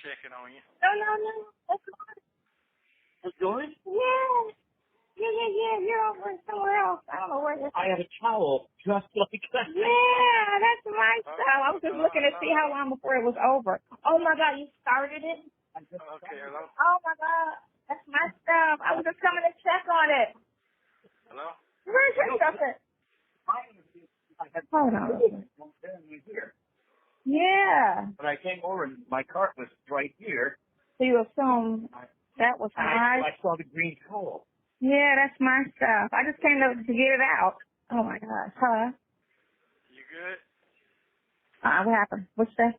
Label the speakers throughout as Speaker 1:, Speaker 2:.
Speaker 1: checking on you.
Speaker 2: No. That's good.
Speaker 3: It's good?
Speaker 2: Yeah. You're over somewhere else. I don't know where this is.
Speaker 3: I have a towel just like that.
Speaker 2: Yeah, that's my stuff. I was just looking to see how long before it was over. Oh, my God, you started it?
Speaker 1: Okay, hello?
Speaker 2: Oh, my God. That's my stuff. I was just coming to check on it.
Speaker 1: Hello?
Speaker 2: Where's your stuff at? Hold on. Yeah.
Speaker 3: When I came over, and my cart was right here.
Speaker 2: So you assume that was mine?
Speaker 3: I saw the green towel.
Speaker 2: Yeah, that's my stuff. I just came to get it out. Oh, my gosh. Huh?
Speaker 1: You good?
Speaker 2: What happened? What's that?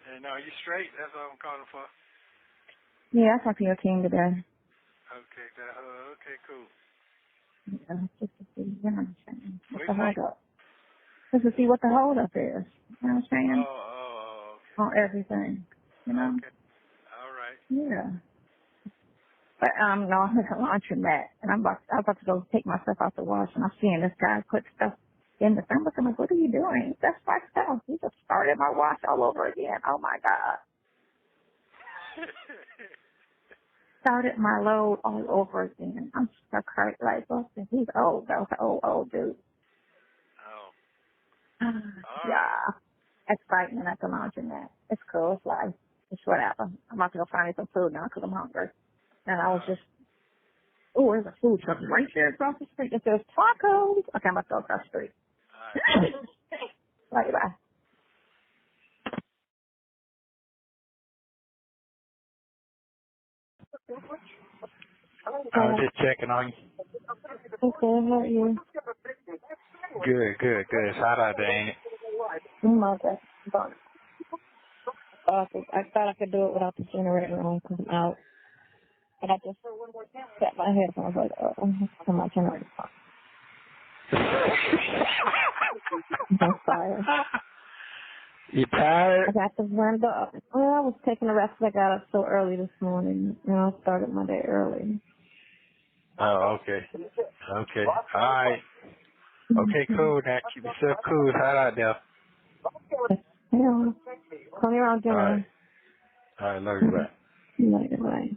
Speaker 1: Hey, no, you straight? That's what I'm calling for.
Speaker 2: Yeah, I talked to your team today.
Speaker 1: Okay, okay, cool.
Speaker 2: Yeah, just to see, you know what I'm saying? What
Speaker 1: What
Speaker 2: the
Speaker 1: you say?
Speaker 2: hold up? Just to see what the hold up is. You know what I'm saying?
Speaker 1: Okay.
Speaker 2: On everything. You know?
Speaker 1: Okay. All right.
Speaker 2: Yeah. But no, I'm at a laundromat and I'm about to go take my stuff out the wash and I'm seeing this guy put stuff in the thermos. I'm like, what are you doing? That's my stuff. He just started my wash all over again. Oh my God. Started my load all over again. I'm stuck hurt like, listen, he's old. That was an old dude.
Speaker 1: Oh. All right.
Speaker 2: Yeah. Excitement at the laundromat. It's cool. It's life. It's whatever. I'm about to go find me some food now because I'm hungry. And I was just, oh, there's a food truck right there across the street. It says tacos. Okay, I'm about to go across the street.
Speaker 1: All right.
Speaker 2: Bye.
Speaker 1: I was just checking on you.
Speaker 2: Okay, how are you?
Speaker 1: Good. Shout out to Ain't it?
Speaker 2: Oh my God. I thought I could do it without the generator on because I'm out. And I just set my head and I was like, oh, I'm not generator on. I'm sorry.
Speaker 1: You tired?
Speaker 2: I got the window up. Well, I was taking a rest. I got up so early this morning. You know, I started my day early.
Speaker 1: Oh, okay. Okay. All right. Okay, cool. Now keep yourself cool. Shout out there.
Speaker 2: Yeah. Call me around
Speaker 1: All right.
Speaker 2: dinner.
Speaker 1: All right, love you, bye.
Speaker 2: Bye.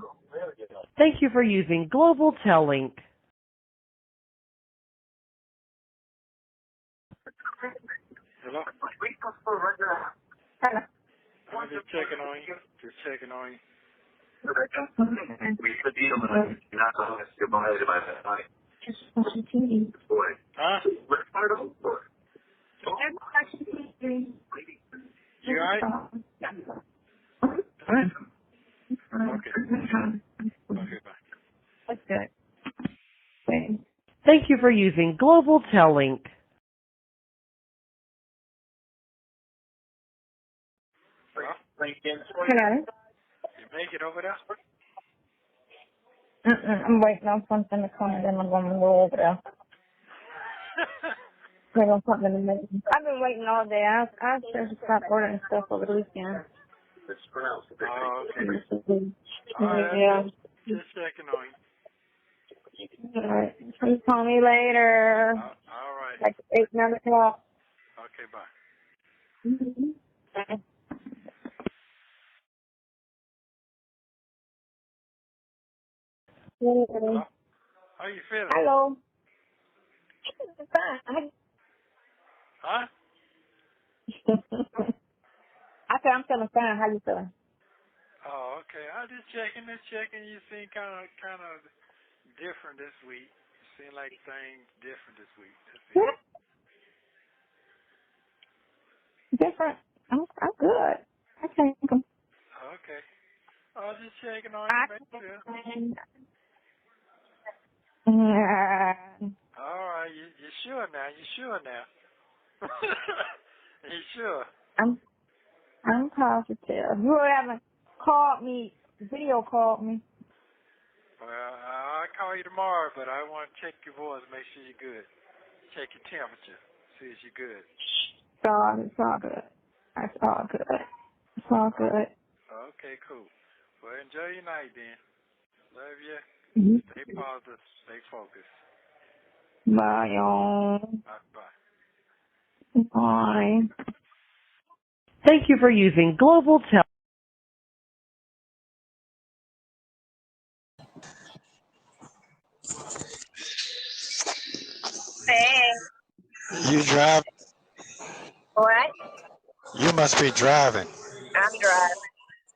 Speaker 4: Thank you for using Global Tellink.
Speaker 1: Hello?
Speaker 2: Hello.
Speaker 1: I'm just checking on you.
Speaker 2: Just watching TV.
Speaker 1: Huh?
Speaker 2: I'm watching TV.
Speaker 1: You all right?
Speaker 2: Alright.
Speaker 1: Okay. Okay, bye.
Speaker 2: That's good. Wait.
Speaker 4: Thank you for using Global Tellink.
Speaker 1: Hello?
Speaker 2: Hello.
Speaker 1: You make it over there?
Speaker 2: I'm waiting on something to come and then I'm going to go over there. Waiting on something to make. I've been waiting all day. I should stop ordering stuff over the weekend.
Speaker 1: Oh, okay. All right,
Speaker 2: Yeah.
Speaker 1: just checking on you.
Speaker 2: Alright. Please call me later.
Speaker 1: All right.
Speaker 2: Like 8, 9 o'clock.
Speaker 1: Okay, bye.
Speaker 2: Bye.
Speaker 1: Hello? How you feeling?
Speaker 2: Hello. Fine.
Speaker 1: Huh?
Speaker 2: I said I'm feeling fine. How you feeling?
Speaker 1: Oh, okay. I just checking. You seem kind of different this week. You seem like things different this week. That's it.
Speaker 2: Different. I'm good. I can't.
Speaker 1: Okay. I was just checking on you, make sure. All right. You sure now? You sure now? You sure?
Speaker 2: I'm positive. You haven't called me, video called me.
Speaker 1: Well, I'll call you tomorrow, but I want to check your voice, make sure you're good. Check your temperature, see if you're good.
Speaker 2: It's all good. It's all good. It's all good.
Speaker 1: Okay, cool. Well, enjoy your night then. Love you.
Speaker 2: Mm-hmm.
Speaker 1: Stay positive. Stay focused.
Speaker 2: Bye, y'all.
Speaker 1: Bye.
Speaker 2: Bye.
Speaker 4: Thank you for using Global Tellink.
Speaker 1: you driving?
Speaker 2: What?
Speaker 1: You must be driving.
Speaker 2: I'm driving.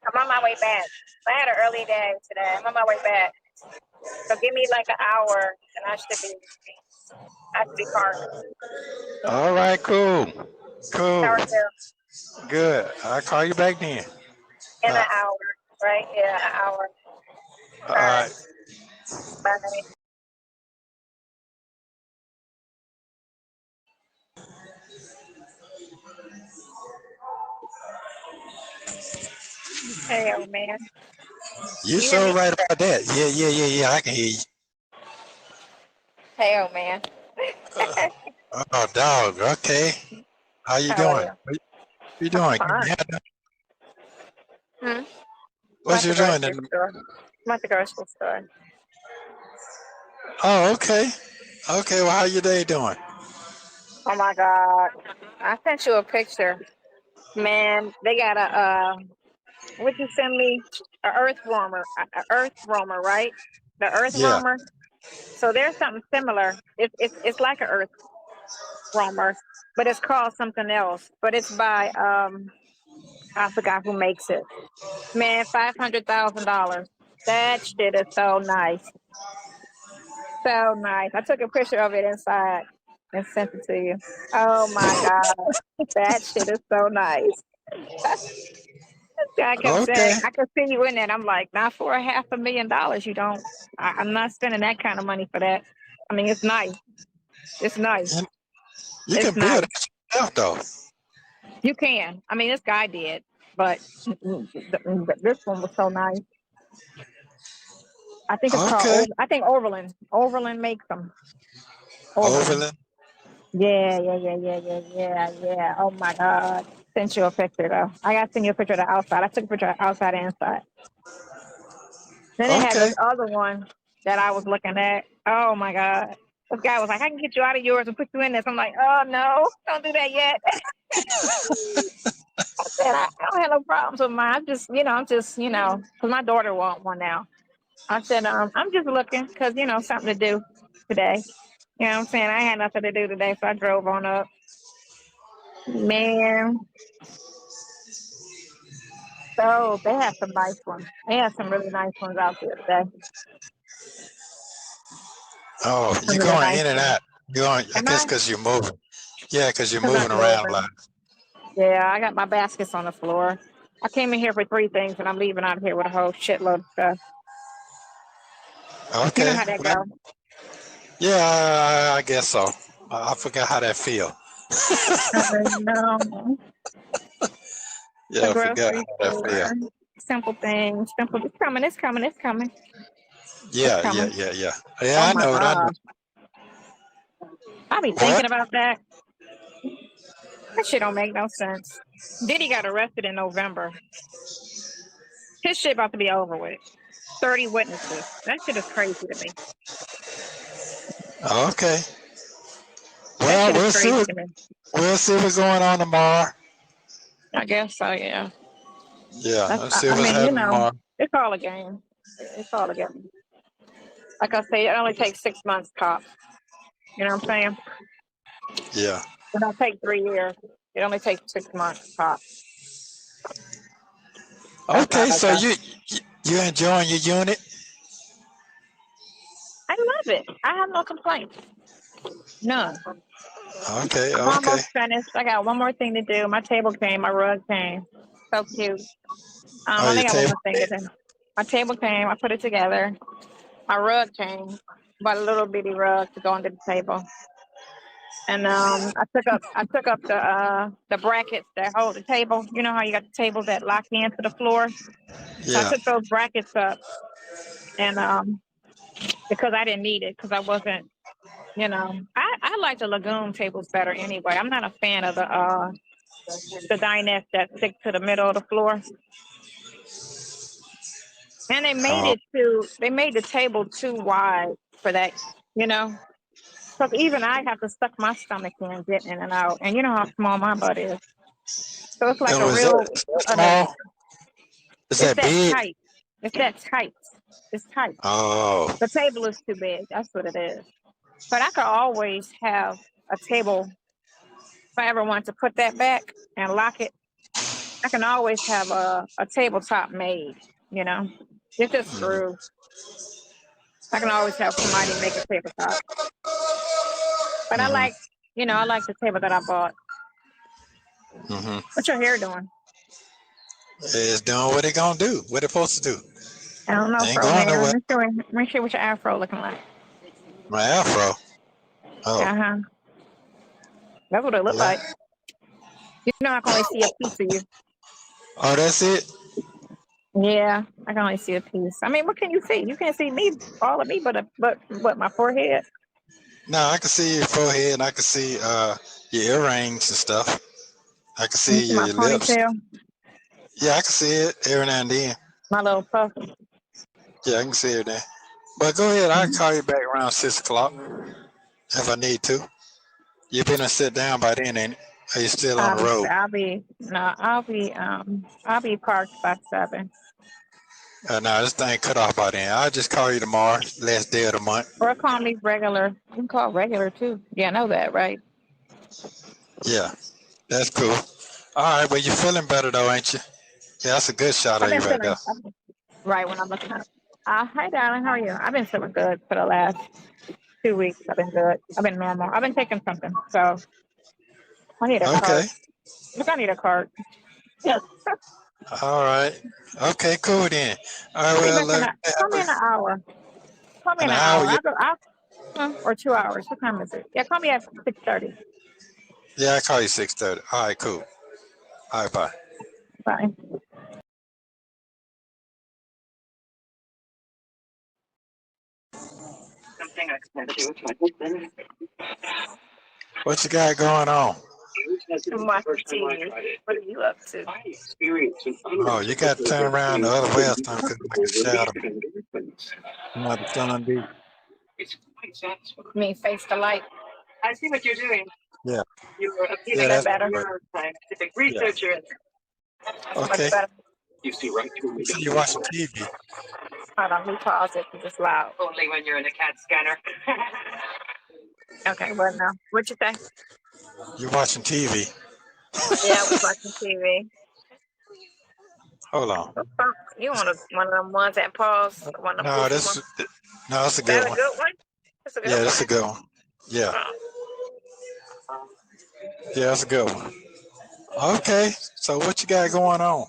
Speaker 2: I'm on my way back. I had an early day today. I'm on my way back. So give me like an hour, and I should be parked.
Speaker 1: All right, cool.
Speaker 2: How
Speaker 1: Cool.
Speaker 2: are you?
Speaker 1: Good. I'll call you back then.
Speaker 2: In
Speaker 1: All
Speaker 2: an
Speaker 1: right.
Speaker 2: hour, right? Yeah, an hour.
Speaker 1: All
Speaker 2: All right.
Speaker 1: right.
Speaker 2: Bye. Hey, old man.
Speaker 1: You
Speaker 2: You hear
Speaker 1: so
Speaker 2: me?
Speaker 1: right about that. Yeah. I can hear you.
Speaker 2: Hey, old man.
Speaker 1: Oh, dog. Okay. How you
Speaker 2: How are
Speaker 1: doing?
Speaker 2: you?
Speaker 1: What you
Speaker 2: I'm
Speaker 1: doing?
Speaker 2: fine. Hmm? I'm
Speaker 1: What
Speaker 2: at
Speaker 1: you
Speaker 2: the
Speaker 1: doing?
Speaker 2: grocery store. I'm at the grocery store.
Speaker 1: Oh, okay. Okay. Well, how your day doing?
Speaker 2: Oh my God. I sent you a picture. Man, they got what'd you send me? A earth roamer. A earth roamer, right? The earth
Speaker 1: Yeah.
Speaker 2: roamer. So there's something similar. It's like an earth roamer, but it's called something else. But it's by I forgot who makes it. Man, $500,000. That shit is so nice. So nice. I took a picture of it inside and sent it to you. Oh my God. That shit is so nice. I kept saying,
Speaker 1: Okay.
Speaker 2: I could see you in that. I'm like, not for $500,000. You don't, I'm not spending that kind of money for that. I mean, it's nice. It's nice.
Speaker 1: And you
Speaker 2: It's
Speaker 1: can build
Speaker 2: nice.
Speaker 1: it yourself, though.
Speaker 2: You can. I mean, this guy did, but this one was so nice. I think it's called,
Speaker 1: Okay.
Speaker 2: I think Overland. Overland makes them. Overland.
Speaker 1: Overland.
Speaker 2: Yeah. Oh my God. Sent you a picture though. I got to send you a picture of the outside. I took a picture of outside and inside. Then they had
Speaker 1: Okay.
Speaker 2: this other one that I was looking at. Oh my God. This guy was like, I can get you out of yours and put you in this. I'm like, oh no, don't do that yet. I said, I don't have no problems with mine. Because my daughter wants one now. I said, I'm just looking because, something to do today. You know what I'm saying? I had nothing to do today, so I drove on up. Man, so they have some nice ones. They have some really nice ones out there today.
Speaker 1: Oh,
Speaker 2: Some
Speaker 1: you're
Speaker 2: really
Speaker 1: going
Speaker 2: nice
Speaker 1: in and
Speaker 2: ones.
Speaker 1: out. You're going, I
Speaker 2: Am
Speaker 1: guess
Speaker 2: I?
Speaker 1: because you're moving. Yeah, because you're
Speaker 2: Because I'm
Speaker 1: moving around a
Speaker 2: moving.
Speaker 1: lot.
Speaker 2: Yeah, I got my baskets on the floor. I came in here for 3 things, and I'm leaving out of here with a whole shitload of stuff. You know
Speaker 1: Okay.
Speaker 2: how that
Speaker 1: Well,
Speaker 2: goes.
Speaker 1: yeah, I guess so. I forgot how that feel.
Speaker 2: No, the
Speaker 1: Yeah, I forgot
Speaker 2: grocery
Speaker 1: how that feel.
Speaker 2: store. Simple things. Simple. It's coming. It's coming. It's coming. It's
Speaker 1: Yeah.
Speaker 2: coming.
Speaker 1: Yeah,
Speaker 2: Oh
Speaker 1: I
Speaker 2: my
Speaker 1: know it. I know.
Speaker 2: God. I be thinking
Speaker 1: What?
Speaker 2: about that. That shit don't make no sense. Diddy got arrested in November. His shit about to be over with. 30 witnesses. That shit is crazy to me.
Speaker 1: Okay.
Speaker 2: That
Speaker 1: Well,
Speaker 2: shit is crazy to me.
Speaker 1: we'll see what's going on tomorrow.
Speaker 2: I guess so, yeah.
Speaker 1: Yeah, let's see
Speaker 2: I
Speaker 1: what's
Speaker 2: mean,
Speaker 1: happening tomorrow.
Speaker 2: it's all a game. It's all a game. Like I say, it only takes 6 months, cop. You know what I'm saying?
Speaker 1: Yeah.
Speaker 2: It don't take 3 years. It only takes 6 months, cop. That's how
Speaker 1: Okay,
Speaker 2: I
Speaker 1: so
Speaker 2: go.
Speaker 1: you enjoying your unit?
Speaker 2: I love it. I have no complaints. None.
Speaker 1: Okay.
Speaker 2: I'm almost finished. I got one more thing to do. My table came. My rug came. So cute.
Speaker 1: Oh,
Speaker 2: I
Speaker 1: your
Speaker 2: only got one
Speaker 1: table.
Speaker 2: more thing to do. My table came. I put it together. My rug came. Bought a little bitty rug to go under the table. And I took up the brackets that hold the table. You know how you got the tables that lock into the floor? So I
Speaker 1: Yeah.
Speaker 2: took those brackets up and because I didn't need it because I wasn't, I like the lagoon tables better anyway. I'm not a fan of the dinette that stick to the middle of the floor. And
Speaker 1: Oh,
Speaker 2: they made the table too wide for that, you know. Because even I have to suck my stomach in, getting in and out. And you know how small my butt is. So it's like
Speaker 1: and
Speaker 2: a
Speaker 1: was
Speaker 2: real,
Speaker 1: that
Speaker 2: uh,
Speaker 1: small? Is
Speaker 2: it's
Speaker 1: that
Speaker 2: that
Speaker 1: big?
Speaker 2: tight. It's that tight. It's tight.
Speaker 1: Oh,
Speaker 2: The table is too big. That's what it is. But I could always have a table I ever want to put that back and lock it, I can always have a tabletop made, you know. It's just screws. I can always have somebody make a tabletop. But I like, I like the table that I bought. What's your hair doing?
Speaker 5: It's doing what it gonna do. What it supposed to do.
Speaker 2: I don't know,
Speaker 5: Ain't
Speaker 2: Fro
Speaker 5: going
Speaker 2: hair.
Speaker 5: nowhere.
Speaker 2: Let me see what your afro looking like.
Speaker 5: My afro. Oh.
Speaker 2: Uh-huh. That's what it look like. You know, I can only see a piece of you.
Speaker 5: Oh, that's it?
Speaker 2: Yeah, I can only see a piece. I mean, what can you see? You can't see me, all of me, but my forehead.
Speaker 5: No, I can see your forehead and I can see your earrings and stuff. I can see
Speaker 2: You see my
Speaker 5: your lips.
Speaker 2: ponytail?
Speaker 5: Yeah, I can see it every now and then.
Speaker 2: My little puff.
Speaker 5: Yeah, I can see it there. But go ahead, I'll call you back around 6 o'clock if I need to. You been to sit down by then, ain't it? Are you still on the road?
Speaker 2: I'll be parked by 7.
Speaker 5: No, this thing cut off by then. I'll just call you tomorrow, last day of the month.
Speaker 2: Or call me regular. You can call regular too. Yeah, I know that, right?
Speaker 5: Yeah, that's cool. All right, well, you're feeling better though, ain't you? Yeah, that's a good shot of you right there.
Speaker 2: Right when I'm looking up. Hi, darling. How are you? I've been feeling good for the last 2 weeks. I've been good. I've been normal. I've been taking something. So I need a cart. Look, I need a cart. Yeah.
Speaker 5: All right. Okay, cool then. All right, well,
Speaker 2: call me in an hour. Call me in an hour. Or 2 hours. What time is it? Yeah, call me at 6:30.
Speaker 5: Yeah, I call you 6:30. All right, cool. All right, bye.
Speaker 2: Bye.
Speaker 5: What you got going on?
Speaker 2: I'm watching TV. What are you up to?
Speaker 5: Oh, you got to turn around the other way or something because like a shadow. You know the sun be.
Speaker 2: You mean face the light? I see what you're doing.
Speaker 5: Yeah.
Speaker 2: You're appealing that better. Scientific researcher.
Speaker 5: Yeah. Okay. You see right through me. So you watching TV?
Speaker 2: Hold on, let me pause it because it's loud. Only when you're in a CAT scanner. Okay, well now, what you say?
Speaker 5: You're watching TV.
Speaker 2: Yeah, I was watching TV.
Speaker 5: Hold on.
Speaker 2: You want one of them ones that pause? One of them
Speaker 5: that's a good one.
Speaker 2: That's a good one? That's a good one?
Speaker 5: That's a good one. Yeah. Yeah, that's a good one. Okay, so what you got going on?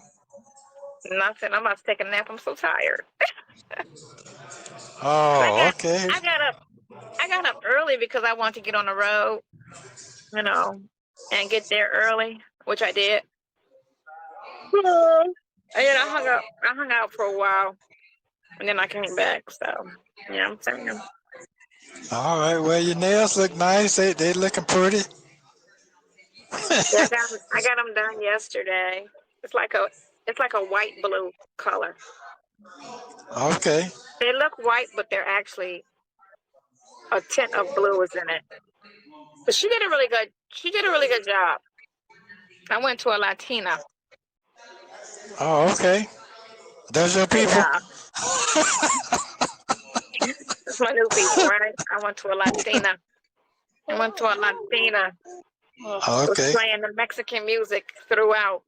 Speaker 2: Nothing. I'm about to take a nap. I'm so tired.
Speaker 5: Oh, okay.
Speaker 2: I got up early because I wanted to get on the road, and get there early, which I did. And then I hung out for a while, and then I came back. So, yeah, I'm saying.
Speaker 5: All right. Well, your nails look nice. They looking pretty.
Speaker 2: Yeah, I got them done yesterday. It's like a white blue color.
Speaker 5: Okay.
Speaker 2: They look white, but they're actually a tint of blue is in it. But she did a really good job. I went to a Latina.
Speaker 5: Oh, okay. Those your people?
Speaker 2: That's my new people, right? I went to a Latina.
Speaker 5: Okay.
Speaker 2: Was playing the Mexican music throughout.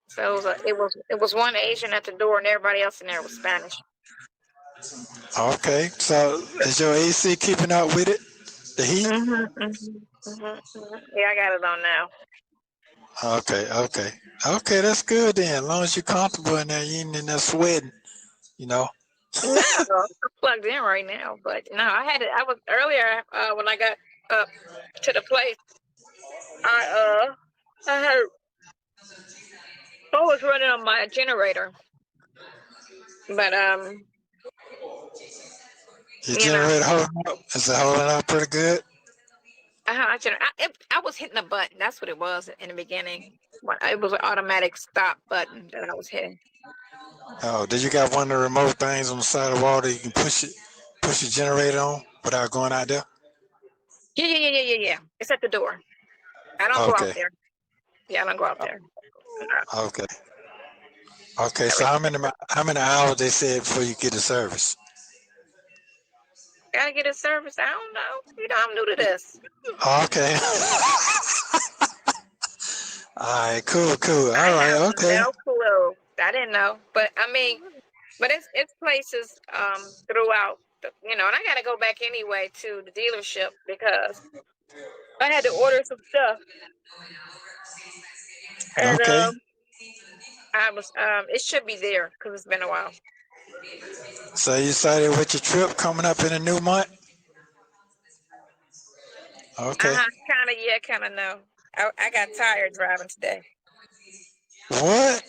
Speaker 2: So it was one Asian at the door and everybody else in there was Spanish.
Speaker 5: Okay. So is your AC keeping up with it? The heat?
Speaker 2: Yeah, I got it on now.
Speaker 5: Okay, that's good then. As long as you're comfortable in there, you ain't in there sweating,
Speaker 2: No, I'm plugged in right now, but no, I was earlier when I got up to the place. I was running on my generator, but
Speaker 5: your generator holding up? Is it holding up pretty good?
Speaker 2: I was hitting a button. That's what it was in the beginning. It was an automatic stop button that I was hitting.
Speaker 5: Oh, did you got one of the remote things on the side of the wall that you can push your generator on without going out there?
Speaker 2: Yeah. It's at the door. I don't go out there. Yeah, I don't go out there.
Speaker 5: Okay. So how many hours they said before you get the service?
Speaker 2: Gotta get a service. I don't know. I'm new to this.
Speaker 5: Okay. All right, cool.
Speaker 6: I
Speaker 5: All right,
Speaker 6: have
Speaker 5: okay.
Speaker 6: no clue. I didn't know, but I mean, but it's places throughout, and I got to go back anyway to the dealership because I had to order some stuff, and
Speaker 5: Okay.
Speaker 6: I was it should be there because it's been a while.
Speaker 5: So you started with your trip coming up in a new month? Okay.
Speaker 6: Kind of no. I got tired driving today.
Speaker 5: What?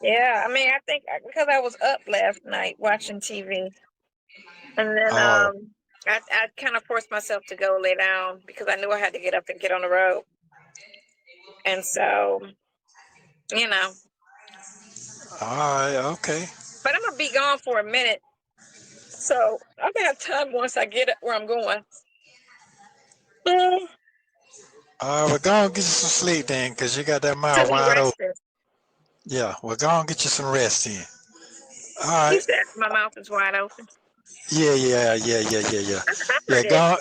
Speaker 6: Yeah, I mean, I think because I was up last night watching TV, and then
Speaker 5: Oh,
Speaker 6: I kind of forced myself to go lay down because I knew I had to get up and get on the road, and so you know.
Speaker 5: all right, okay.
Speaker 6: But I'm gonna be gone for a minute, so I'm gonna have time once I get where I'm going.
Speaker 5: All right, we're going to get you some sleep then because you got that
Speaker 6: To
Speaker 5: mouth
Speaker 6: be
Speaker 5: wide open.
Speaker 6: rested.
Speaker 5: Yeah, we're going to get you some rest in. All
Speaker 6: You
Speaker 5: right.
Speaker 6: said my mouth is wide open.
Speaker 5: Yeah.
Speaker 6: I
Speaker 5: Yeah,
Speaker 6: covered it.
Speaker 5: go.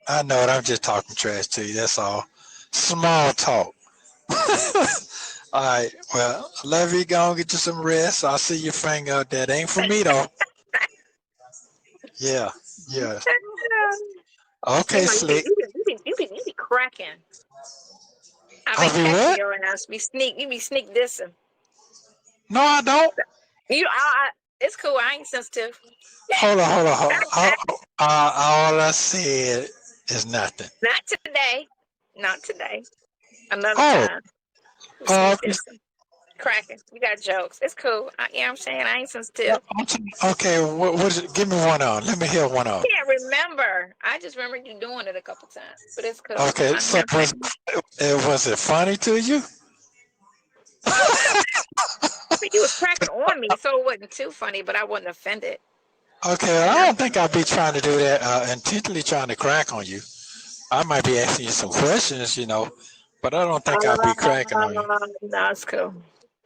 Speaker 5: I know it. I'm just talking trash to you. That's all. Small talk. All right. Well, I love you. Go and get you some rest. I'll see your finger out there. That ain't for me, though. Yeah. Okay, Slick.
Speaker 6: You be cracking. I be
Speaker 5: I'll be
Speaker 6: catching
Speaker 5: what?
Speaker 6: your ass. You be sneak dissing.
Speaker 5: No, I don't.
Speaker 6: It's cool. I ain't sensitive.
Speaker 5: Hold on. All I said is nothing.
Speaker 6: Not today. Not today. Another
Speaker 5: Oh,
Speaker 6: time. You
Speaker 5: oh,
Speaker 6: sneak dissing. Cracking. You got jokes. It's cool. I'm saying I ain't sensitive.
Speaker 5: okay. What is it? Give me one on. Let me hear one on.
Speaker 6: Can't remember. I just remember you doing it a couple times, but it's cool.
Speaker 5: Okay, so was it funny to you?
Speaker 6: I mean, you was cracking on me, so it wasn't too funny, but I wasn't offended.
Speaker 5: Okay, I don't think I'd be trying to do that, intentionally trying to crack on you. I might be asking you some questions, but I don't think I'd be cracking on you.
Speaker 6: No, it's cool.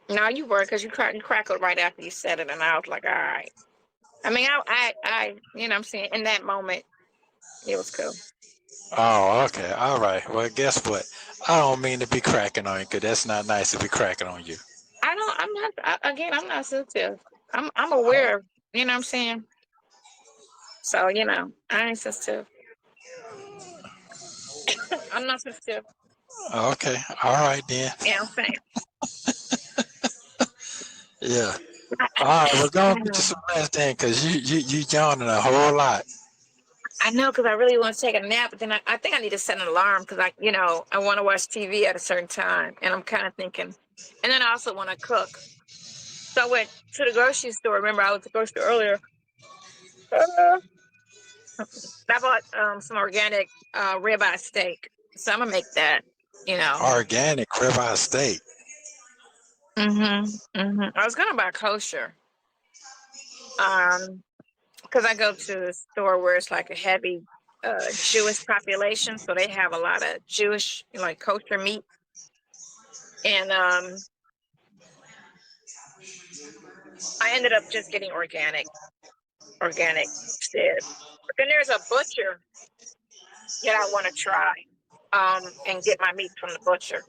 Speaker 6: No, you were because you crackled right after you said it, and I was like, all right. I mean, I'm saying in that moment, it was cool.
Speaker 5: Oh, okay. All right. Well, guess what? I don't mean to be cracking on you because that's not nice to be cracking on you.
Speaker 6: I'm not. Again, I'm not sensitive. I'm aware. You know what I'm saying? So I ain't sensitive. I'm not sensitive.
Speaker 5: Okay. All right, then.
Speaker 6: Yeah, I'm saying.
Speaker 5: Yeah. All right. We're going to get you some rest then because you yawning a whole lot.
Speaker 6: I know because I really want to take a nap, but then I think I need to set an alarm because I want to watch TV at a certain time, and I'm kind of thinking, and then I also want to cook. So I went to the grocery store. Remember, I was at the grocery store earlier. I bought some organic ribeye steak, so I'm gonna make that.
Speaker 5: Organic ribeye steak.
Speaker 6: I was gonna buy kosher, because I go to the store where it's like a heavy Jewish population, so they have a lot of Jewish like kosher meat, and I ended up just getting organic instead. But then there's a butcher that I want to try, and get my meat from the butcher.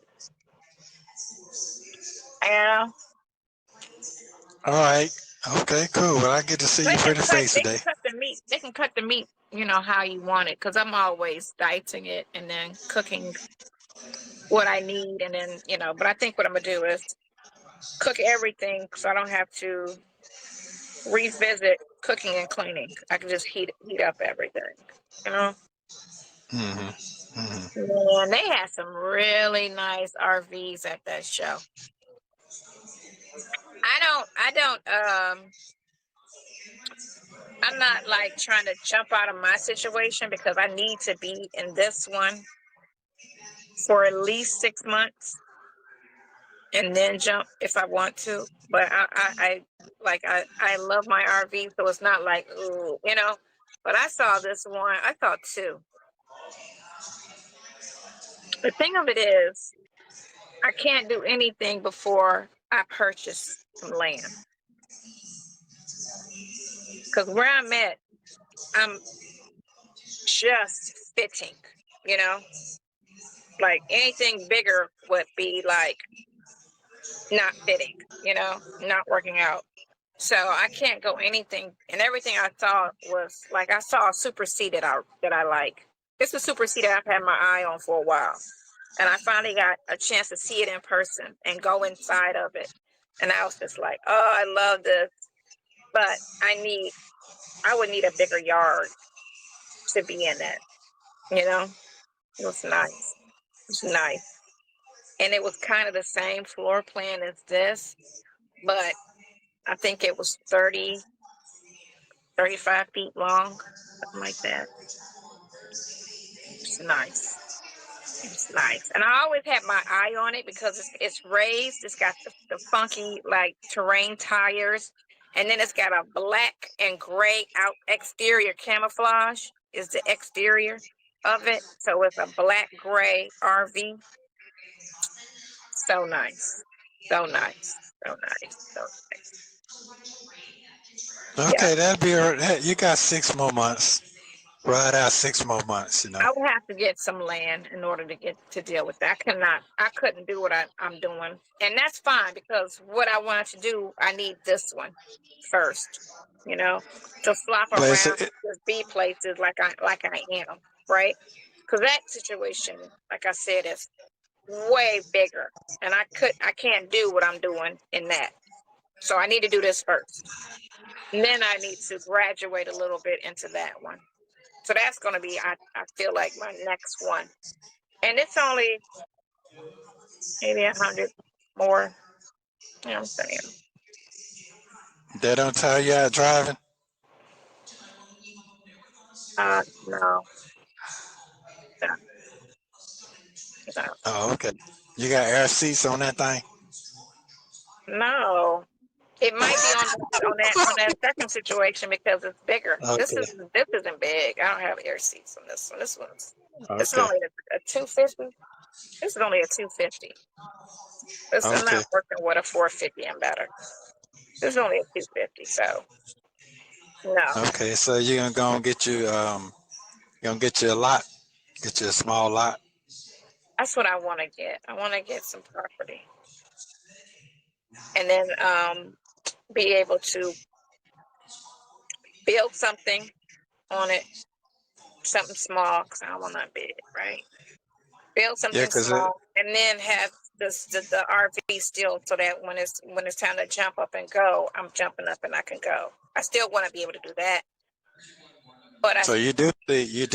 Speaker 6: And
Speaker 5: All right. Okay, cool. Well, I get to see
Speaker 6: they
Speaker 5: your
Speaker 6: can
Speaker 5: pretty
Speaker 6: cut
Speaker 5: face
Speaker 6: they can
Speaker 5: today.
Speaker 6: cut the meat. They can cut the meat, how you want it, because I'm always dicing it and then cooking what I need, and then But I think what I'm gonna do is cook everything, so I don't have to revisit cooking and cleaning. I can just heat up everything. And they had some really nice RVs at that show. I'm not like trying to jump out of my situation because I need to be in this one for at least 6 months and then jump if I want to. But I love my RV, so it's not like, ooh, But I saw this one. I thought two. The thing of it is, I can't do anything before I purchase some land. Because where I'm at, I'm just fitting, Like anything bigger would be like not fitting, not working out. So I can't go anything, and everything I saw was like, I saw a super C that I like. It's a super C that I've had my eye on for a while. And I finally got a chance to see it in person and go inside of it. And I was just like, oh, I love this. But I would need a bigger yard to be in it. It was nice. It was nice. And it was kind of the same floor plan as this, but I think it was 30, 35 feet long, something like that. It's nice. It's nice. And I always had my eye on it because it's raised. It's got the funky, like, terrain tires. And then it's got a black and gray exterior camouflage is the exterior of it. So it's a black gray RV. So nice. So nice. So nice. So nice.
Speaker 5: Okay,
Speaker 6: Yeah.
Speaker 5: that'll be you got 6 more months. Ride out 6 more months,
Speaker 6: I would have to get some land in order to deal with that. I couldn't do what I'm doing. And that's fine because what I wanted to do, I need this one first, to flop
Speaker 5: But
Speaker 6: around, just be places like I am, right? Because that situation, like I said, is way bigger. And I can't do what I'm doing in that. So I need to do this first. And then I need to graduate a little bit into that one. So that's going to be, I feel like, my next one. And it's only maybe 100 more. You know what I'm saying?
Speaker 5: they don't tell you out driving?
Speaker 6: No. No.
Speaker 5: Oh, okay. You got air seats on that thing?
Speaker 6: No. It might be on that second situation because it's bigger.
Speaker 5: Okay.
Speaker 6: This isn't big. I don't have air seats on this one. This is
Speaker 5: Okay.
Speaker 6: only a 250. This is only a 250. This is not working with a 450 and better. This is only a 250. So no.
Speaker 5: Okay, so you're gonna go and get you a lot, get you a small lot.
Speaker 6: That's what I want to get. I want to get some property. And then be able to build something on it, something small, because I don't want that big, right? Build something small, and then have the RV still, so that when it's time to jump up and go, I'm jumping up and I can go. I still want to be able to do that. But
Speaker 5: so you do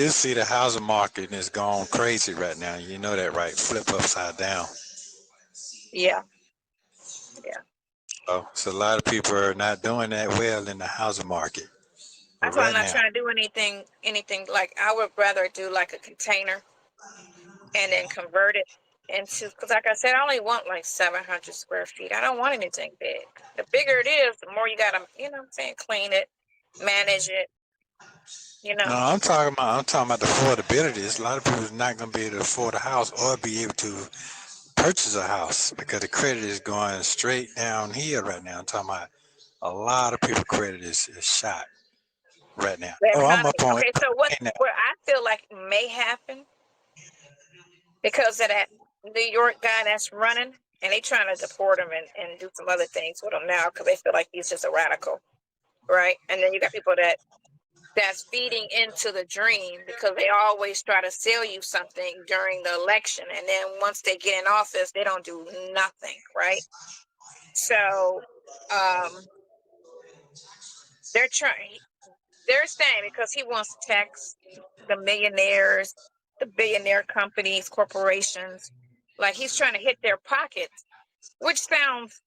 Speaker 5: see the housing market is going crazy right now. You know that, right? Flip upside down.
Speaker 6: Yeah.
Speaker 5: Oh, so a lot of people are not doing that well in the housing market.
Speaker 6: That's why I'm not trying to do anything like, I would rather do like a container and then convert it into, because like I said, I only want like 700 square feet. I don't want anything big. The bigger it is, the more you got to, clean it, manage it,
Speaker 5: No, I'm talking about the affordability. A lot of people are not going to be able to afford a house or be able to purchase a house because the credit is going straight downhill right now. I'm talking about a lot of people credit is shot right now. I'm up on
Speaker 6: okay, so what I feel like may happen, because of that New York guy that's running, and they trying to deport him and do some other things with him now because they feel like he's just a radical, right? And then you got people that's feeding into the dream because they always try to sell you something during the election, and then once they get in office, they don't do nothing, right? So they're saying because he wants to tax the millionaires, the billionaire companies, corporations, like he's trying to hit their pockets, which sounds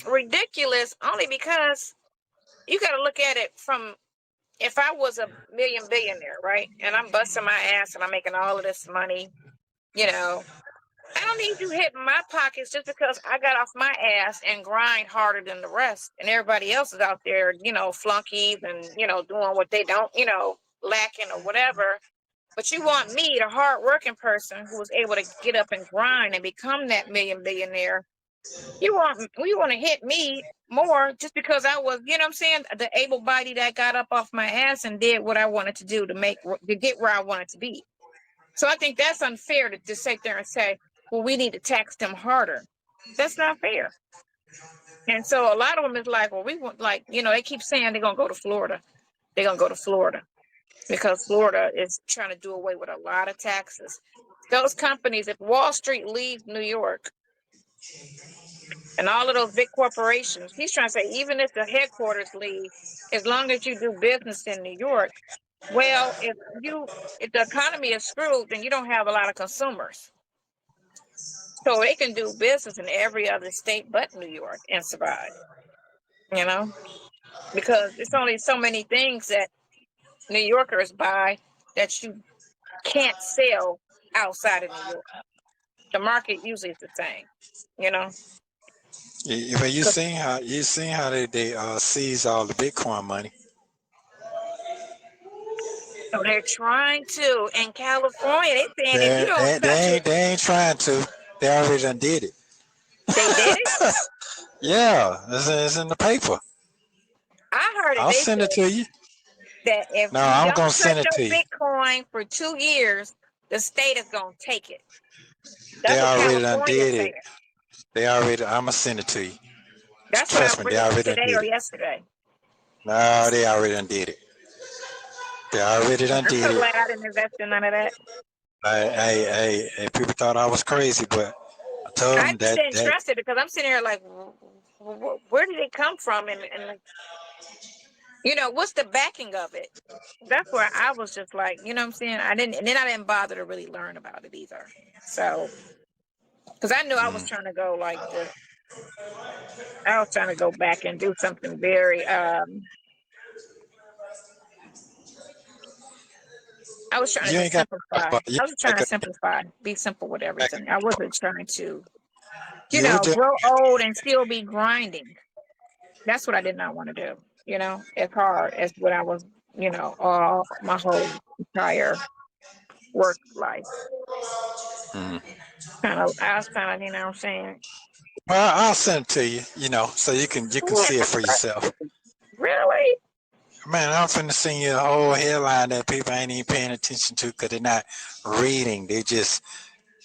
Speaker 6: ridiculous only because you got to look at it from, if I was a billionaire, right, and I'm busting my ass and I'm making all of this money, I don't need you hitting my pockets just because I got off my ass and grind harder than the rest. And everybody else is out there, flunkies and, doing what they don't, lacking or whatever. But you want me, the hardworking person who was able to get up and grind and become that billionaire. You want to hit me more just because I was, the able body that got up off my ass and did what I wanted to do to get where I wanted to be. So I think that's unfair to sit there and say, well, we need to tax them harder. That's not fair. And so a lot of them is like, well, we want, like, they keep saying they're going to go to Florida. They're going to go to Florida because Florida is trying to do away with a lot of taxes. Those companies, if Wall Street leaves New York and all of those big corporations, he's trying to say, even if the headquarters leave, as long as you do business in New York, well, if the economy is screwed, then you don't have a lot of consumers. So they can do business in every other state but New York and survive, because it's only so many things that New Yorkers buy that you can't sell outside of New York. The market usually is the same,
Speaker 5: Yeah, but you seen how they seize all the Bitcoin money.
Speaker 6: So they're trying to in California. They saying if you don't touch it,
Speaker 5: They ain't trying to. They already done did it.
Speaker 6: they did it.
Speaker 5: Yeah, it's in the paper.
Speaker 6: I heard it.
Speaker 5: I'll send it to you.
Speaker 6: That if
Speaker 5: No,
Speaker 6: you
Speaker 5: I'm
Speaker 6: don't
Speaker 5: gonna
Speaker 6: touch
Speaker 5: send it to
Speaker 6: your
Speaker 5: you.
Speaker 6: Bitcoin for 2 years, the state is gonna take it. That's
Speaker 5: They
Speaker 6: what
Speaker 5: already done
Speaker 6: California
Speaker 5: did
Speaker 6: said.
Speaker 5: it. They already. I'm gonna send it to you.
Speaker 6: That's what
Speaker 5: Trust
Speaker 6: I
Speaker 5: me, they
Speaker 6: read
Speaker 5: already done
Speaker 6: today
Speaker 5: did
Speaker 6: or
Speaker 5: it.
Speaker 6: yesterday.
Speaker 5: No, they already done did it. They already done
Speaker 6: I'm
Speaker 5: did
Speaker 6: so
Speaker 5: it.
Speaker 6: glad I didn't invest in none of that.
Speaker 5: Hey, people thought I was crazy, but I told
Speaker 6: I
Speaker 5: them
Speaker 6: just didn't
Speaker 5: that
Speaker 6: trust it because I'm sitting here like, where did it come from? And what's the backing of it? That's where I was just like, you know what I'm saying? I didn't bother to really learn about it either. So, because I knew I was trying to go I was trying to go back and do something very, I was trying to
Speaker 5: you
Speaker 6: just
Speaker 5: ain't got.
Speaker 6: simplify.
Speaker 5: You
Speaker 6: I was trying to
Speaker 5: ain't
Speaker 6: simplify, be simple with everything. I wasn't trying to,
Speaker 5: you just
Speaker 6: grow old and still be grinding. That's what I did not want to do, as hard as what I was, all my whole entire work life. I was kind of, what I'm saying?
Speaker 5: Well, I'll send it to you. So you can see it for yourself.
Speaker 6: Really?
Speaker 5: Man, I'm finna send you a whole headline that people ain't even paying attention to because they're not reading. They just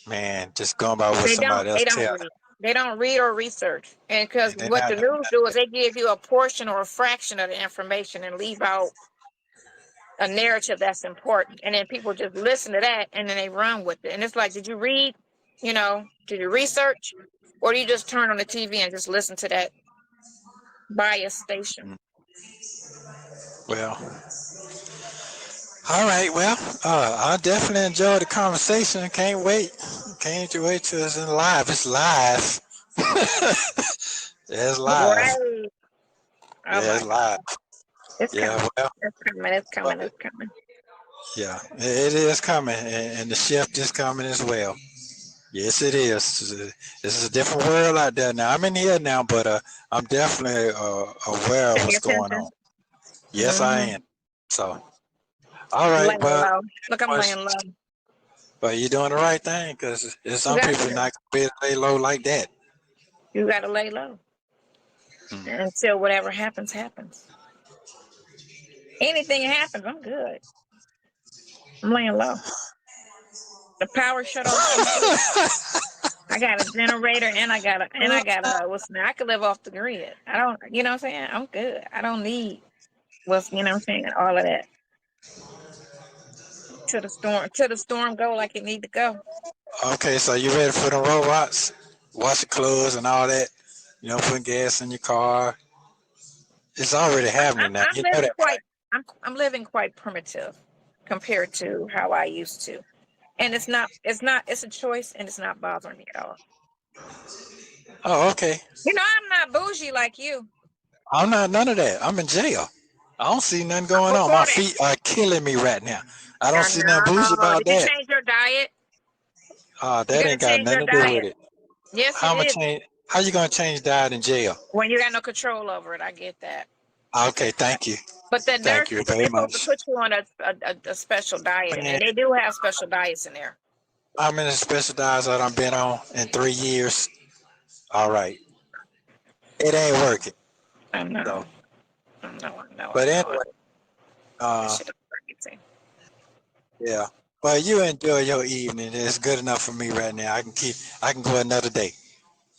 Speaker 5: going by what somebody else
Speaker 6: They don't
Speaker 5: tells
Speaker 6: read. They don't read or research. And because
Speaker 5: them. They're
Speaker 6: what
Speaker 5: not
Speaker 6: the
Speaker 5: doing
Speaker 6: news do is they give you a portion or a fraction of the information and leave out a narrative that's important. And then people just listen to that and then they run with it. And it's like, did you read? Did you research? Or do you just turn on the TV and just listen to that biased station?
Speaker 5: Well, all right. Well, I definitely enjoyed the conversation. Can't wait till it's in live. It's live. It's live.
Speaker 6: Right. Oh
Speaker 5: Yeah,
Speaker 6: my
Speaker 5: it's
Speaker 6: God.
Speaker 5: live.
Speaker 6: It's
Speaker 5: Yeah,
Speaker 6: coming.
Speaker 5: well,
Speaker 6: It's coming. It's coming. It's coming.
Speaker 5: yeah, it is coming, and the shift is coming as well. Yes, it is. This is a different world out there now. I'm in here now, but I'm definitely aware of
Speaker 6: Pay
Speaker 5: what's going on.
Speaker 6: attention.
Speaker 5: Yes, I am. So, all
Speaker 6: I'm
Speaker 5: right,
Speaker 6: laying
Speaker 5: but
Speaker 6: low. Look, I'm laying low.
Speaker 5: you're doing the right thing because there's
Speaker 6: You
Speaker 5: some
Speaker 6: got
Speaker 5: people
Speaker 6: to.
Speaker 5: not gonna be able to lay low like that.
Speaker 6: You got to lay low until whatever happens, happens. Anything happens, I'm good. I'm laying low. The power shut off on me. I got a generator and I got I could live off the grid. I don't, what I'm saying? I'm good. I don't need what's, what I'm saying, all of that. Till the storm go like it need to go.
Speaker 5: Okay, so you ready for the robots? Wash your clothes and all that. Putting gas in your car. It's already happening now.
Speaker 6: I'm
Speaker 5: You know
Speaker 6: living
Speaker 5: that, right?
Speaker 6: I'm living quite primitive compared to how I used to. And it's a choice and it's not bothering me at all.
Speaker 5: Oh, okay.
Speaker 6: I'm not bougie like you.
Speaker 5: I'm not none of that. I'm in jail. I don't see nothing going on.
Speaker 6: Before
Speaker 5: My
Speaker 6: that,
Speaker 5: feet are killing me right now. I don't
Speaker 6: I
Speaker 5: see nothing bougie
Speaker 6: know.
Speaker 5: about
Speaker 6: Did you
Speaker 5: that.
Speaker 6: change your diet? You
Speaker 5: That
Speaker 6: gotta
Speaker 5: ain't got
Speaker 6: change your
Speaker 5: nothing to do with
Speaker 6: diet.
Speaker 5: it.
Speaker 6: Yes, you
Speaker 5: How am I
Speaker 6: did.
Speaker 5: change? How you gonna change diet in jail?
Speaker 6: When you got no control over it, I get that.
Speaker 5: Okay, thank you.
Speaker 6: But the
Speaker 5: Thank you
Speaker 6: nurses,
Speaker 5: very
Speaker 6: they're supposed to
Speaker 5: much.
Speaker 6: put you on a special diet,
Speaker 5: Man,
Speaker 6: and they do have special diets in there.
Speaker 5: how many special diets that I've been on in 3 years? All right, it ain't working.
Speaker 6: I know.
Speaker 5: So,
Speaker 6: I know.
Speaker 5: but
Speaker 6: I know.
Speaker 5: anyway,
Speaker 6: That
Speaker 5: uh,
Speaker 6: shit is crazy.
Speaker 5: yeah. Well, you enjoy your evening. It's good enough for me right now. I can go another day.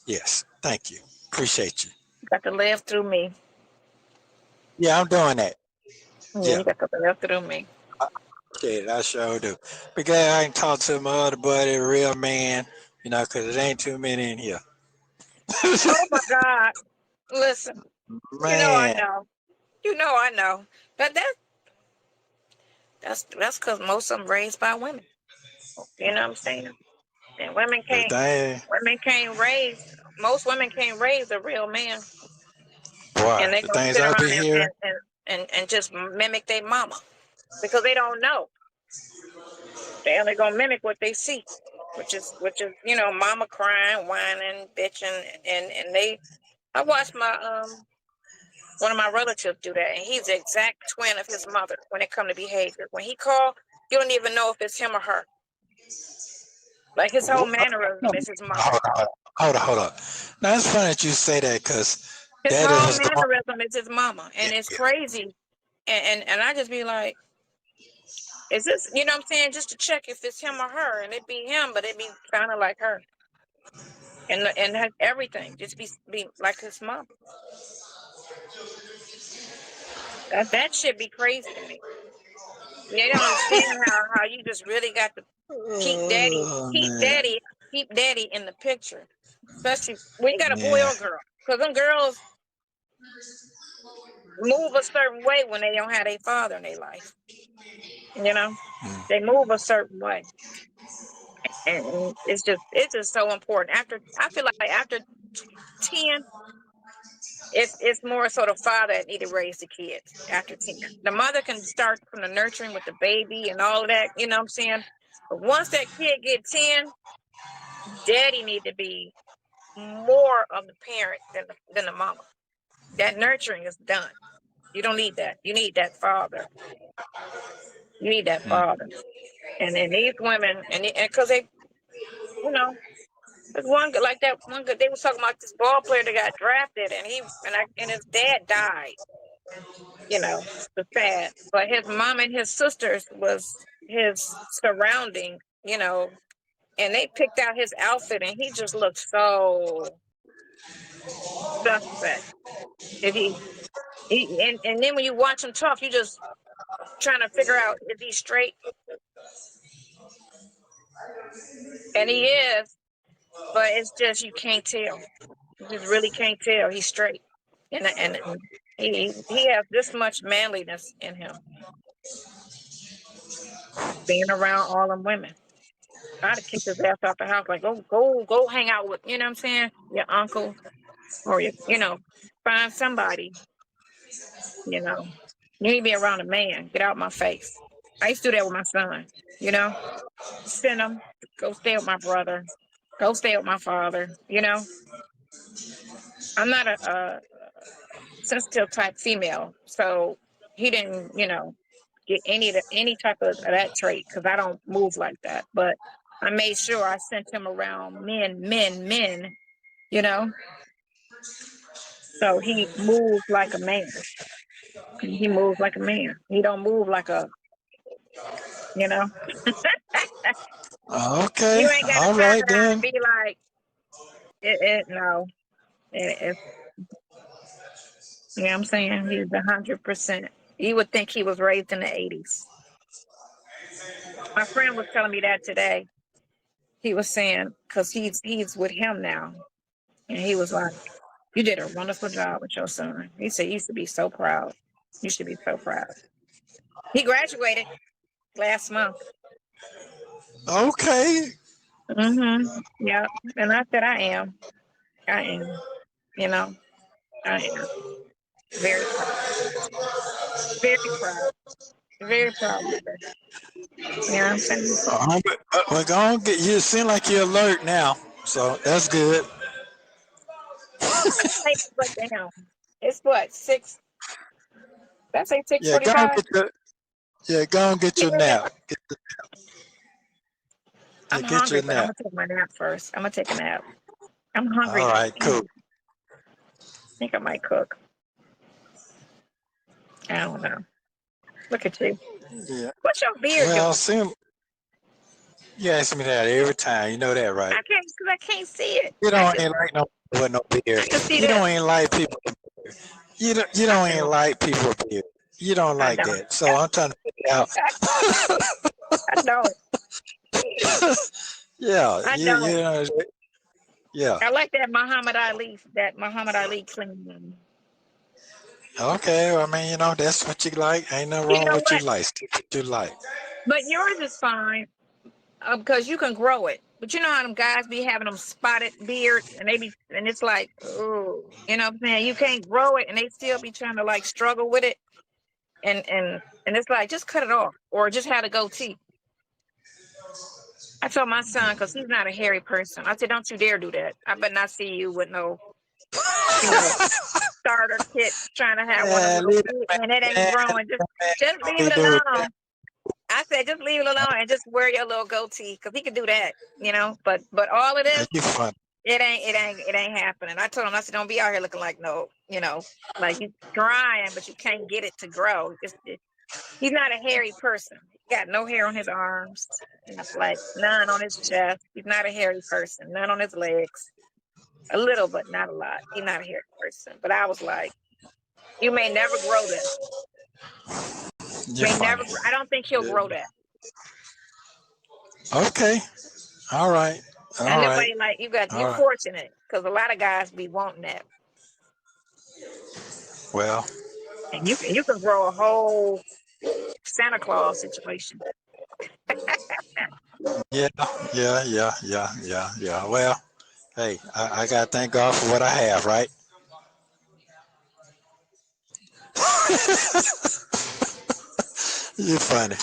Speaker 5: Yes. Thank you. Appreciate you.
Speaker 6: Got to live through me.
Speaker 5: Yeah, I'm doing that.
Speaker 6: Yeah,
Speaker 5: Yeah.
Speaker 6: you got to live through me.
Speaker 5: Okay, I sure do. Because I can talk to my other buddy, real man, because it ain't too many in here.
Speaker 6: Oh my God. Listen, you know I
Speaker 5: Man.
Speaker 6: know. You know I know. But that's because most of them raised by women. You know what I'm saying? And
Speaker 5: The thing,
Speaker 6: women can't raise, most women can't raise a real man.
Speaker 5: boy,
Speaker 6: And they
Speaker 5: the
Speaker 6: gonna
Speaker 5: things
Speaker 6: sit
Speaker 5: I
Speaker 6: around
Speaker 5: be hearing.
Speaker 6: and just mimic their mama because they don't know. They only gonna mimic what they see, which is mama crying, whining, bitching, and they. I watched my one of my relatives do that, and he's the exact twin of his mother when it come to behavior. When he call, you don't even know if it's him or her. Like his whole
Speaker 5: Hold
Speaker 6: mannerism is his mother.
Speaker 5: on, hold on. Now, it's funny that you say that because
Speaker 6: His
Speaker 5: that
Speaker 6: whole
Speaker 5: is going.
Speaker 6: mannerism is his mama,
Speaker 5: Yeah,
Speaker 6: and it's
Speaker 5: yeah.
Speaker 6: crazy. And I just be like, is this, you know what I'm saying? Just to check if it's him or her, and it be him, but it be kind of like her, and has everything just be like his mom. That should be crazy to me. They don't understand how you just really got to keep daddy,
Speaker 5: Oh,
Speaker 6: keep
Speaker 5: man.
Speaker 6: daddy, keep daddy in the picture, especially when you got a boy
Speaker 5: Yeah.
Speaker 6: or girl, because them girls move a certain way when they don't have their father in their life. You know,
Speaker 5: Mm,
Speaker 6: they move a certain way. And it's just so important. After I feel like after 10, it's more so the father that need to raise the kids after 10. The mother can start from the nurturing with the baby and all of that, you know what I'm saying? But once that kid get 10, daddy need to be more of the parent than the mama. That nurturing is done. You don't need that. You need that father. You need that
Speaker 5: mm.
Speaker 6: father. And then these women, and because they, you know, there's one good like that one good. They was talking about this ball player that got drafted, and his dad died. You know, the sad. But his mom and his sisters was his surrounding. You know, and they picked out his outfit, and he just looked so suspect. If and then when you watch him talk, you just trying to figure out if he's straight, and he is, but it's just you can't tell. You just really can't tell he's straight, and he has this much manliness in him, being around all them women. I'd have kicked his ass out the house, like go hang out with, you know what I'm saying, your uncle or find somebody, you know. You need to be around a man. Get out my face. I used to do that with my son, you know. Send him, go stay with my brother, go stay with my father, you know. I'm not a sensitive type female, so he didn't, get any type of that trait because I don't move like that. But I made sure I sent him around men, you know. So he moves like a man. He moves like a man. He don't move like a, you know.
Speaker 5: Okay.
Speaker 6: You ain't got to
Speaker 5: All
Speaker 6: turn
Speaker 5: right,
Speaker 6: around and
Speaker 5: then.
Speaker 6: be like, no. It, you know what I'm saying? He's 100%. You would think he was raised in the 80s. My friend was telling me that today. He was saying, because he's with him now. And he was like, you did a wonderful job with your son. He said, you used to be so proud. You should be so proud. He graduated last month.
Speaker 5: Okay.
Speaker 6: Yeah. And I said, I am. I am. You know, I am. Very proud. Very proud. Very proud of her. You know what I'm saying?
Speaker 5: We're going to get you. Seem like you're alert now. So that's good.
Speaker 6: Like, but damn. It's what, 6? Did I say
Speaker 5: Yeah, go and
Speaker 6: 6:45?
Speaker 5: get your, yeah, go and get
Speaker 6: Yeah.
Speaker 5: your nap.
Speaker 6: I'm
Speaker 5: Get
Speaker 6: hungry,
Speaker 5: your
Speaker 6: but I'm
Speaker 5: nap.
Speaker 6: gonna take my nap first. I'm gonna take a nap. I'm hungry
Speaker 5: All
Speaker 6: like
Speaker 5: right, cool.
Speaker 6: I think I might cook. I don't know. Look at you.
Speaker 5: Yeah.
Speaker 6: What's your beard
Speaker 5: Well,
Speaker 6: doing?
Speaker 5: seem You ask me that every time. You know that, right?
Speaker 6: I can't because I can't see it.
Speaker 5: You don't ain't like no with no beard.
Speaker 6: I can see
Speaker 5: You
Speaker 6: that.
Speaker 5: don't ain't like people. You don't ain't like people with beard. You don't
Speaker 6: I
Speaker 5: like
Speaker 6: don't.
Speaker 5: that. So I'm trying to figure out.
Speaker 6: I don't.
Speaker 5: Yeah,
Speaker 6: I
Speaker 5: you
Speaker 6: don't.
Speaker 5: know, yeah.
Speaker 6: I like that Muhammad Ali clean.
Speaker 5: Okay, well, I mean, that's what you like. Ain't nothing
Speaker 6: You
Speaker 5: wrong
Speaker 6: know
Speaker 5: with what you
Speaker 6: what?
Speaker 5: like. Stick what you like.
Speaker 6: But yours is fine because you can grow it. But you know how them guys be having them spotted beards and it's like, oh, you know what I'm saying? You can't grow it and they still be trying to like struggle with it. And it's like, just cut it off or just have a goatee. I told my son, because he's not a hairy person, I said, don't you dare do that. I better not see you with no, starter kit trying to have one of those and it ain't growing. Just leave it alone. I said, just leave it alone and just wear your little goatee because he can do that, But all of this,
Speaker 5: You fun.
Speaker 6: it ain't happening. I told him, I said, don't be out here looking like like you trying, but you can't get it to grow. He's not a hairy person. He got no hair on his arms, like none on his chest. He's not a hairy person. None on his legs. A little, but not a lot. He's not a hairy person. But I was like, you may never grow this. I don't think he'll grow that.
Speaker 5: Okay. All right.
Speaker 6: And nobody like you're fortunate because a lot of guys be wanting that.
Speaker 5: Well.
Speaker 6: And you can grow a whole Santa Claus situation.
Speaker 5: Yeah. Well, hey, I gotta thank God for what I have, right? You're funny.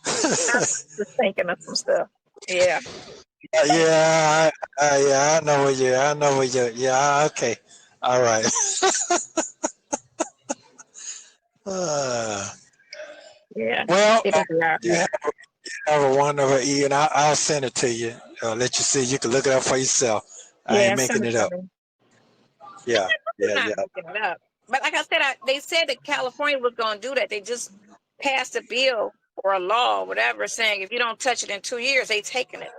Speaker 6: Just thinking of some stuff. Yeah.
Speaker 5: Yeah, I know where you. Yeah, okay. All right.
Speaker 6: Yeah.
Speaker 5: Well, you have a wonderful evening. I'll send it to you. Let you see. You can look it up for yourself. I ain't making it up. Yeah.
Speaker 6: Not making it up. But like I said, they said that California was going to do that. They just passed a bill or a law or whatever saying if you don't touch it in 2 years, they taking it.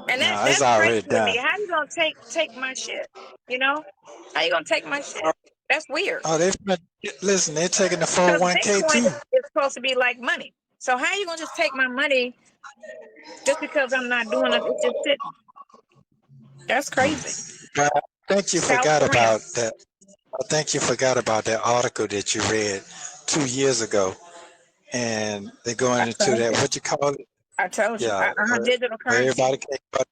Speaker 6: And that's crazy to me. How you going to take my shit? How you going to take my shit? That's weird.
Speaker 5: Oh, listen, they're taking the 401k too.
Speaker 6: It's supposed to be like money. So how you going to just take my money just because I'm not doing it? It's just sitting. That's crazy.
Speaker 5: But I think you forgot about that. I think you forgot about that article that you read 2 years ago. And they're going into that, what you call it?
Speaker 6: I told you.
Speaker 5: Yeah.
Speaker 6: Digital currency.
Speaker 5: Everybody came up.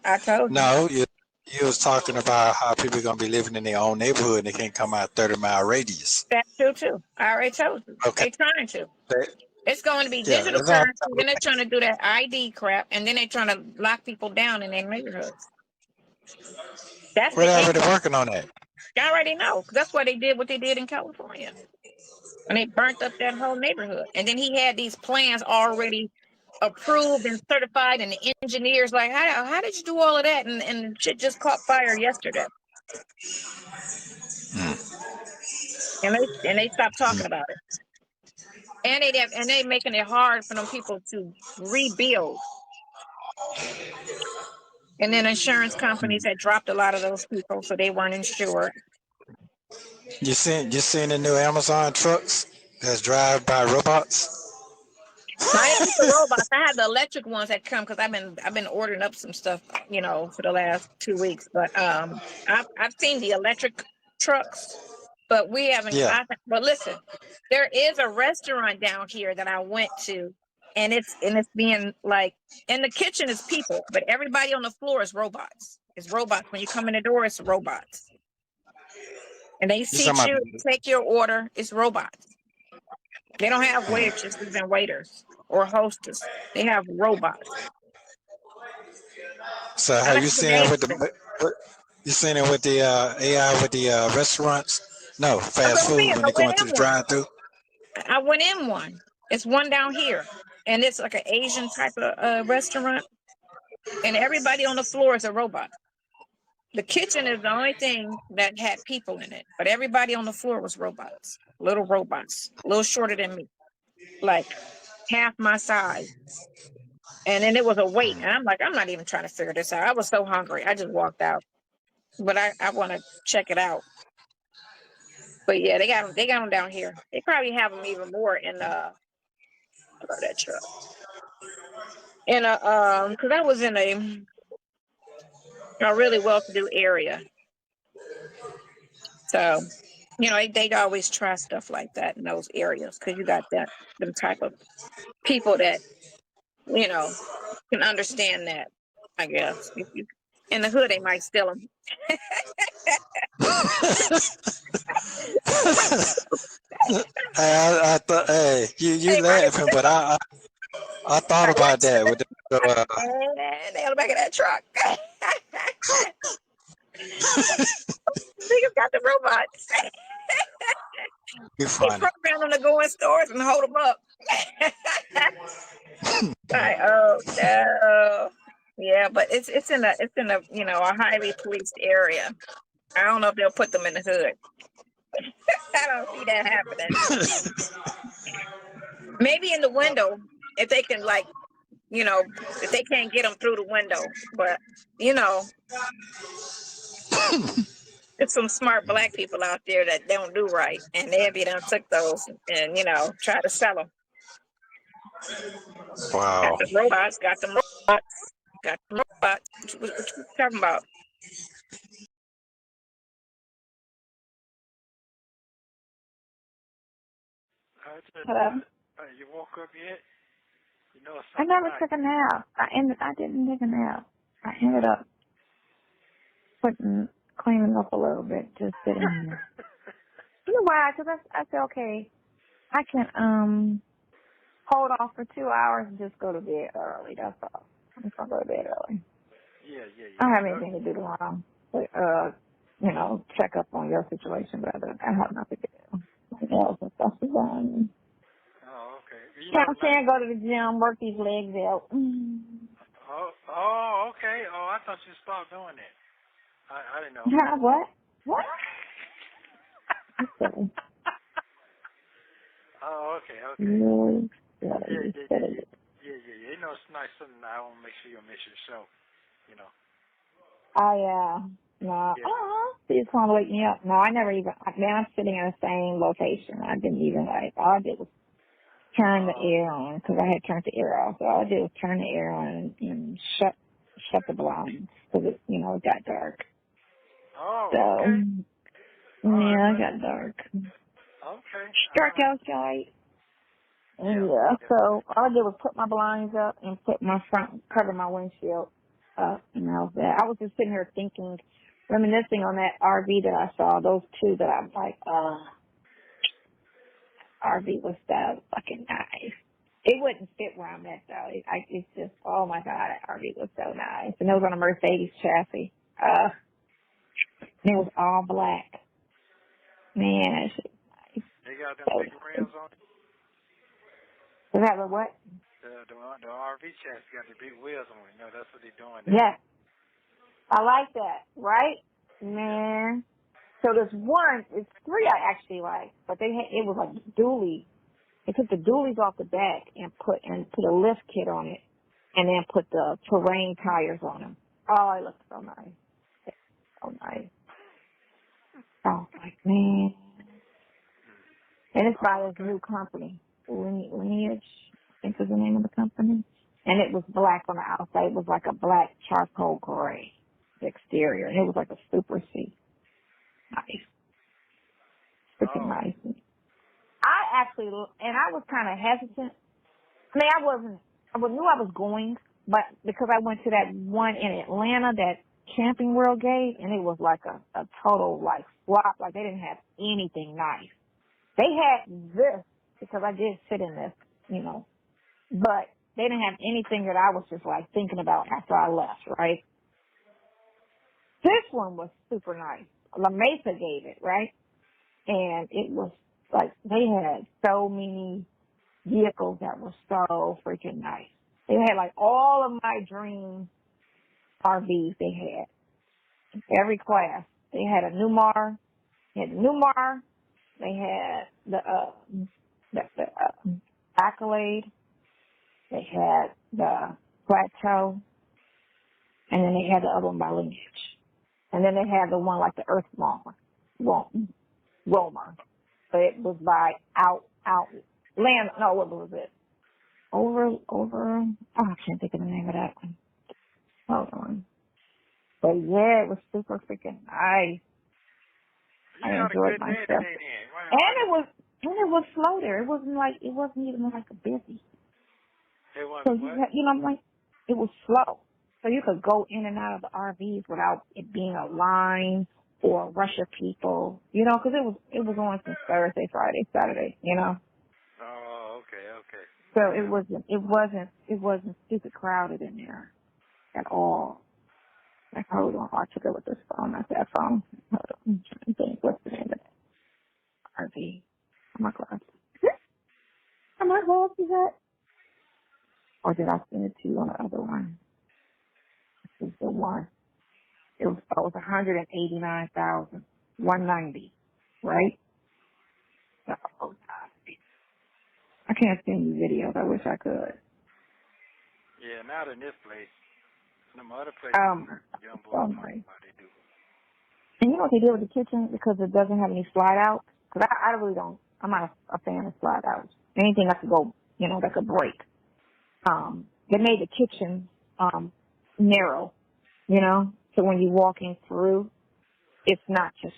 Speaker 6: I told you.
Speaker 5: No, you was talking about how people are going to be living in their own neighborhood and they can't come out 30-mile radius.
Speaker 6: That's true, too. I already told you.
Speaker 5: Okay.
Speaker 6: They're trying to. It's going to be digital currency. Then they're trying to do that ID crap. And then they're trying to lock people down in their neighborhoods.
Speaker 5: We're already working on that.
Speaker 6: I already know. That's why they did what they did in California. And they burnt up that whole neighborhood. And then he had these plans already approved and certified, and the engineers like, how did you do all of that? And shit just caught fire yesterday. And they stopped talking about it. And they making it hard for them people to rebuild. And then insurance companies had dropped a lot of those people, so they weren't insured.
Speaker 5: You seen the new Amazon trucks that's drive by robots?
Speaker 6: I didn't get the robots. I had the electric ones that come because I've been ordering up some stuff, for the last 2 weeks. But I've seen the electric trucks, but we haven't.
Speaker 5: Yeah.
Speaker 6: But listen, there is a restaurant down here that I went to, and it's being like, in the kitchen is people, but everybody on the floor is robots. It's robots. When you come in the door, it's robots. And they seat you, take your order. It's robots. They don't have waitresses and waiters or hostess. They have robots.
Speaker 5: So have you seen it with the AI with the restaurants? No, fast food when they're going to the drive-through.
Speaker 6: I went in one. It's one down here, and it's like an Asian type of restaurant. And everybody on the floor is a robot. The kitchen is the only thing that had people in it, but everybody on the floor was robots, a little shorter than me, like half my size. And then it was a wait. And I'm like, I'm not even trying to figure this out. I was so hungry. I just walked out. But I want to check it out. But yeah, they got them down here. They probably have them even more in that truck. In because I was in a really well-to-do area. So, they always try stuff like that in those areas because you got them type of people that, can understand that, I guess. In the hood, they might steal them.
Speaker 5: I thought, hey, you
Speaker 6: They might
Speaker 5: laughing, but I thought about that with the,
Speaker 6: they on the back of that truck. Niggas got the robots.
Speaker 5: you
Speaker 6: They
Speaker 5: funny.
Speaker 6: program them to go in stores and hold them up. Like, oh no. Yeah, but it's in a a highly policed area. I don't know if they'll put them in the hood. I don't see that happening. Maybe in the window if they can if they can't get them through the window, but there's some smart black people out there that don't do right, and they'll be done took those and try to sell them.
Speaker 5: Wow.
Speaker 6: Got the robots. What you talking about?
Speaker 2: Hello?
Speaker 1: You woke up yet? You know it's
Speaker 2: I never
Speaker 1: night.
Speaker 2: took a nap. I didn't take a nap. I ended up cleaning up a little bit, just sitting here. You know why? Because I said, okay, I can hold off for 2 hours and just go to bed early. That's all. I'm just gonna go to bed early.
Speaker 1: Yeah.
Speaker 2: I don't have anything to do tomorrow. But, check up on your situation, but I have nothing to do. My nails and stuff is done.
Speaker 1: Oh, okay.
Speaker 2: I'm saying go to the gym, work these legs out.
Speaker 1: Oh, okay. Oh, I thought you stopped doing that. I didn't know.
Speaker 2: What? What?
Speaker 1: Oh, okay.
Speaker 2: Really?
Speaker 1: Yeah. You know, it's nice something I want to make sure you miss your show.
Speaker 2: Oh, yeah. No.
Speaker 1: Yeah.
Speaker 2: So you just want to wake me up. No, I never even, man, I'm sitting in the same location. I didn't even, all I did was turn the air on, because I had turned the air off. So all I did was turn the air on and shut the blinds, because it got dark.
Speaker 1: Oh,
Speaker 2: So,
Speaker 1: okay.
Speaker 2: yeah, it got dark.
Speaker 1: Okay.
Speaker 2: Dark outside.
Speaker 1: Yeah.
Speaker 2: So all I did was put my blinds up and cover my windshield up, and that was that. I was just sitting here thinking, reminiscing on that RV that I saw, those two that I'm like, RV was so fucking nice. It wouldn't fit where I'm at though. It's just, oh my God, that RV was so nice. And it was on a Mercedes chassis. And it was all black. Man, that shit was nice.
Speaker 1: They got them
Speaker 2: So
Speaker 1: big rims on it.
Speaker 2: was that the what?
Speaker 1: The RV chassis got the big wheels on it. That's what they're doing.
Speaker 2: Yes. I like that, right? Man. So there's it's three I actually like, but it was like dually. They took the dualies off the back and put a lift kit on it, and then put the terrain tires on them. Oh, it looked so nice. So nice. I was like, man. And it's by this new company, Lineage, I think is the name of the company. And it was black on the outside. It was like a black charcoal gray exterior, and it was like a Super C. Nice. Freaking nice. I was kind of hesitant. I mean, I knew I was going, but because I went to that one in Atlanta, that Camping World gave, and it was like a total like flop. Like they didn't have anything nice. They had this because I did sit in this, but they didn't have anything that I was just like thinking about after I left, right? This one was super nice. La Mesa gave it, right? And it was like they had so many vehicles that were so freaking nice. They had like all of my dream RVs they had. Every class. They had a Newmar. They had the Accolade. They had the Plateau, and then they had the other one by Lineage. And then they had the one like the Earth Roamer. But it was by Land, no, what was it? Oh, I can't think of the name of that one. Hold on. But yeah, it was super freaking nice. I enjoyed myself. And it was slow there. It wasn't even like a busy.
Speaker 1: It wasn't
Speaker 2: so it was slow. So you could go in and out of the RVs without it being a line or a rush of people, because it was on since Thursday, Friday, Saturday,
Speaker 1: Oh, okay.
Speaker 2: So it wasn't stupid crowded in there at all. Like, hold on, I took it with this phone, not that phone. Hold on, I'm trying to think, what's the name of that RV? Oh my God. How much is that? Or did I send it to you on the other one? This is the one. It was $189,190, right? Oh, God. I can't send you videos. I wish I could.
Speaker 1: Yeah, not in this place. Some other places, young boys, how they do.
Speaker 2: And you know what they did with the kitchen? Because it doesn't have any slide outs. Because I really don't, I'm not a fan of slide outs. Anything that could go, that could break. They made the kitchen narrow, so when you're walking through, it's not just,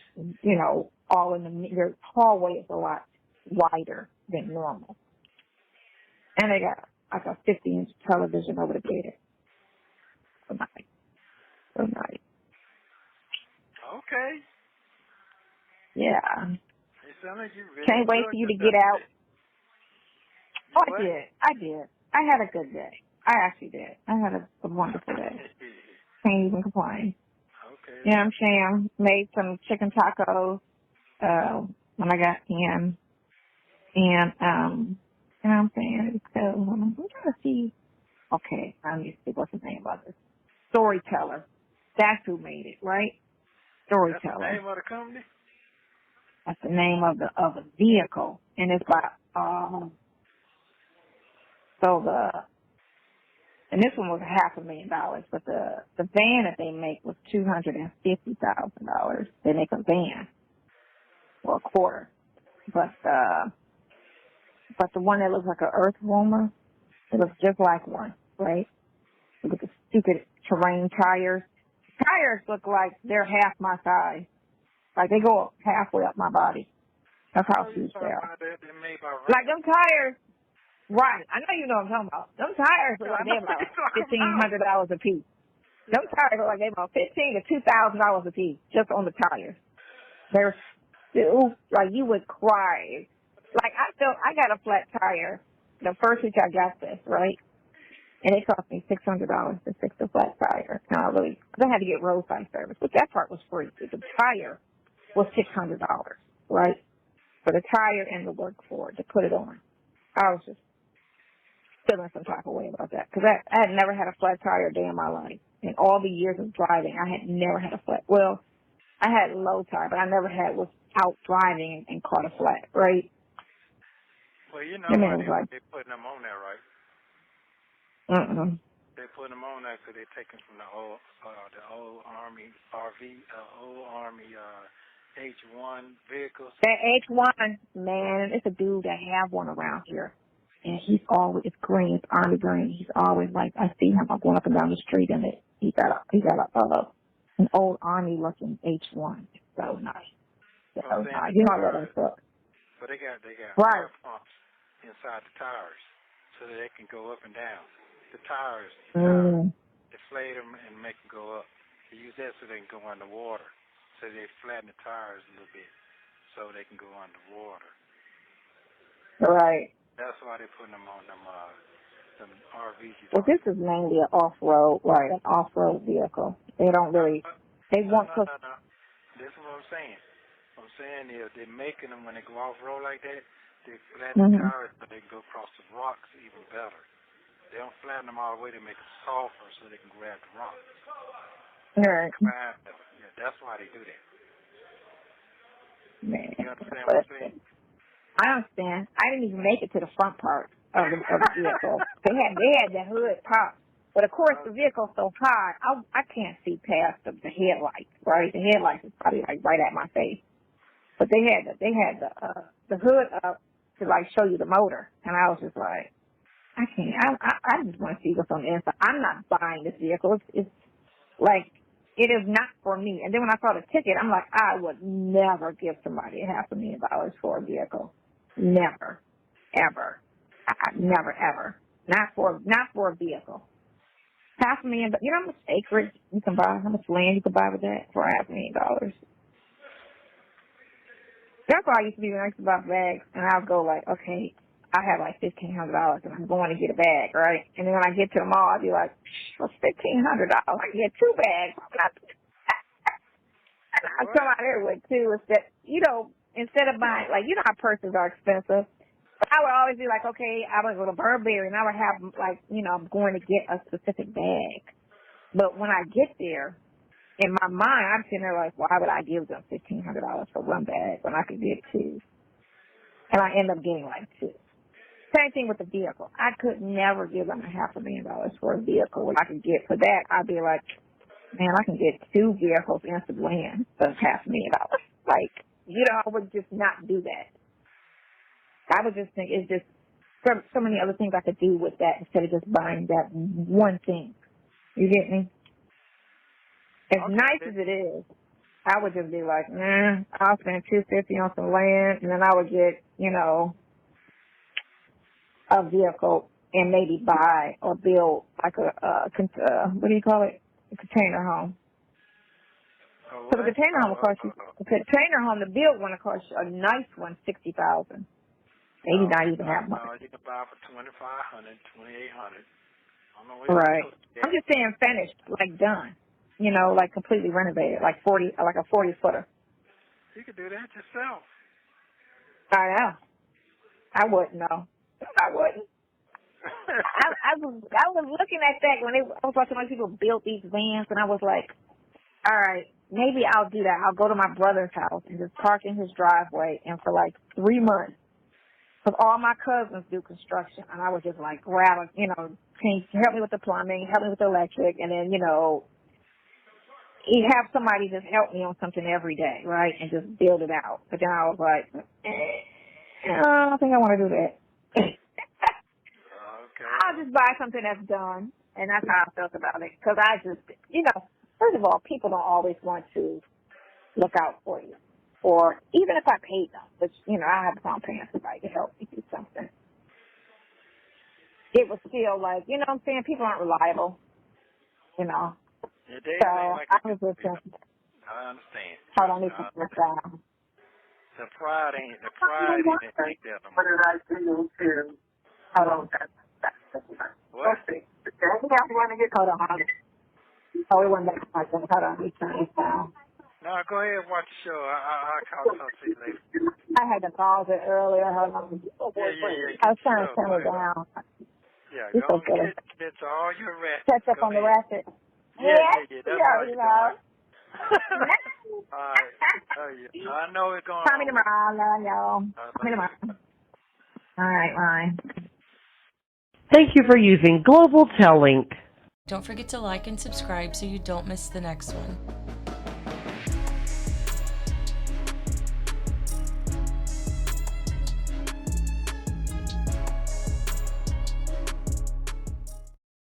Speaker 2: all in your hallway is a lot wider than normal. And they got like a 50-inch television over the bed. So nice.
Speaker 1: Okay.
Speaker 2: Yeah.
Speaker 1: It sounds like you really
Speaker 2: can't wait for you to get out. Oh, I did. I had a good day. I actually did. I had a wonderful day. Can't even complain.
Speaker 1: Okay.
Speaker 2: Yeah, I'm saying made some chicken tacos when I got in, and I'm saying so. I'm trying to see. Okay, I need to see what's the name of it. Storyteller. That's who made it, right? Storyteller.
Speaker 1: That's the name of the company?
Speaker 2: That's the name of the vehicle, and it's by and this one was $500,000, but the van that they make was $250,000. They make a van or a quarter, but the one that looks like an earth warmer, it looks just like one, right? With the stupid terrain tires. Tires look like they're half my size. Like they go halfway up my body. That's how huge they are. Like them tires, right? I know you know what I'm talking about. Them tires look like they're about $1,500 a piece. Them tires look like they're about $1,500 to $2,000 a piece just on the tires. They're still like you would cry. Like I got a flat tire the first week I got this, right? And it cost me $600 to fix the flat tire. And I had to get roadside service, but that part was free. The tire was $600, right? For the tire and the work for it, to put it on. I was just feeling some type of way about that. Because I had never had a flat tire a day in my life. In all the years of driving, I had never had a flat. Well, I had low tire, but I never was out driving and caught a flat, right?
Speaker 1: Well, you know why they're putting them on there, right? They put them on there because they're taken from the old Army H1 vehicles.
Speaker 2: That H1, man, it's a dude that have one around here, and he's always green, it's Army green. He's always like, I see him going up and down the street, and he got an old Army looking H1. It's so nice. So nice. You know what I'm saying?
Speaker 1: But they got
Speaker 2: right.
Speaker 1: air pumps inside the tires so that they can go up and down. The tires, deflate them and make them go up. They use that so they can go underwater. So they flatten the tires a little bit so they can go underwater.
Speaker 2: Right.
Speaker 1: That's why they're putting them on them RVs.
Speaker 2: Well, this is mainly an off-road, right, an off-road vehicle. They don't really, they want to...
Speaker 1: No. This is what I'm saying. What I'm saying is they're making them, when they go off-road like that, they flatten the tires so they can go across the rocks even better. They don't flatten them all the way. They make them softer so they can grab the rocks.
Speaker 2: Right.
Speaker 1: Yeah, that's why they do that.
Speaker 2: Man,
Speaker 1: you understand what I'm saying?
Speaker 2: I understand. I didn't even make it to the front part of the vehicle. They had the hood popped. But of course, the vehicle's so high, I can't see past the headlights, right? The headlights is probably like right at my face. But they had the hood up to like show you the motor, and I was just like, I can't. I just want to see what's on the inside. I'm not buying this vehicle. It's like, it is not for me. And then when I saw the ticket, I'm like, I would never give somebody $500,000 for a vehicle. Never, ever, never, ever. Not for a vehicle. $500,000, you know how much acreage you can buy, how much land you can buy with that for $500,000? That's why I used to be when I used to buy bags, and I'll go like, okay, I have like $1,500 and I'm going to get a bag, right? And then when I get to the mall, I'll be like, what's $1,500? I can get 2 bags. And I come out there with 2 instead, instead of buying, like, you know how purses are expensive. But I would always be like, okay, I would go to Burberry and I would have, like, I'm going to get a specific bag. But when I get there, in my mind, I'm sitting there like, why would I give them $1,500 for 1 bag when I could get 2? And I end up getting like 2. Same thing with the vehicle. I could never give them $500,000 for a vehicle. What I could get for that, I'd be like, man, I can get 2 vehicles and some land for $500,000. Like, I would just not do that. I would just think it's just so many other things I could do with that instead of just buying that one thing. You get me? As nice as it is, I would just be like, I'll spend $250 on some land, and then I would get, a vehicle and maybe buy or build like a what do you call it? A container home. So the container home will cost you. The container home, the build one, will cost you a nice one, $60,000. Maybe not even that much.
Speaker 1: No, you can buy for $2,500, $2,800.
Speaker 2: Right. I'm just saying finished, like done. Like completely renovated, like a 40-footer.
Speaker 1: You could do that yourself.
Speaker 2: I know. I wouldn't know. I wouldn't. I was looking at that when I was watching when people built these vans, and I was like, all right, maybe I'll do that. I'll go to my brother's house and just park in his driveway, and for like 3 months, because all my cousins do construction, and I would just like grab, help me with the plumbing, help me with the electric, and then, you have somebody just help me on something every day, right, and just build it out. But then I was like, I don't think I want to do that.
Speaker 1: Okay.
Speaker 2: I'll just buy something that's done, and that's how I felt about it. Because I just, first of all, people don't always want to look out for you. Or even if I paid them, which, I have a problem paying somebody to help me do something. It was still like, you know what I'm saying, people aren't reliable,
Speaker 1: Yeah,
Speaker 2: so I was just thinking,
Speaker 1: I understand.
Speaker 2: hold on, I need to put this down.
Speaker 1: The pride ain't like that.
Speaker 2: What did I do to, hold on,
Speaker 1: What?
Speaker 2: Hold on. Oh, we went back to my thing. Hold on, let me turn this down.
Speaker 1: No, go ahead and watch the show. I'll talk to you later.
Speaker 2: I had to pause it earlier. Hold on.
Speaker 1: Yeah.
Speaker 2: I was trying to turn it down.
Speaker 1: Yeah,
Speaker 2: You're
Speaker 1: go
Speaker 2: so good.
Speaker 1: get to all your rest.
Speaker 2: Catch up on the ratchet.
Speaker 1: Yeah. That's what
Speaker 2: you
Speaker 1: you're
Speaker 2: know.
Speaker 1: doing. All right. I know it's going on.
Speaker 2: Call me tomorrow. Love y'all. Call me tomorrow. All right, Ryan.
Speaker 4: Thank you for using Global Tel Link.
Speaker 7: Don't forget to like and subscribe so you don't miss the next one.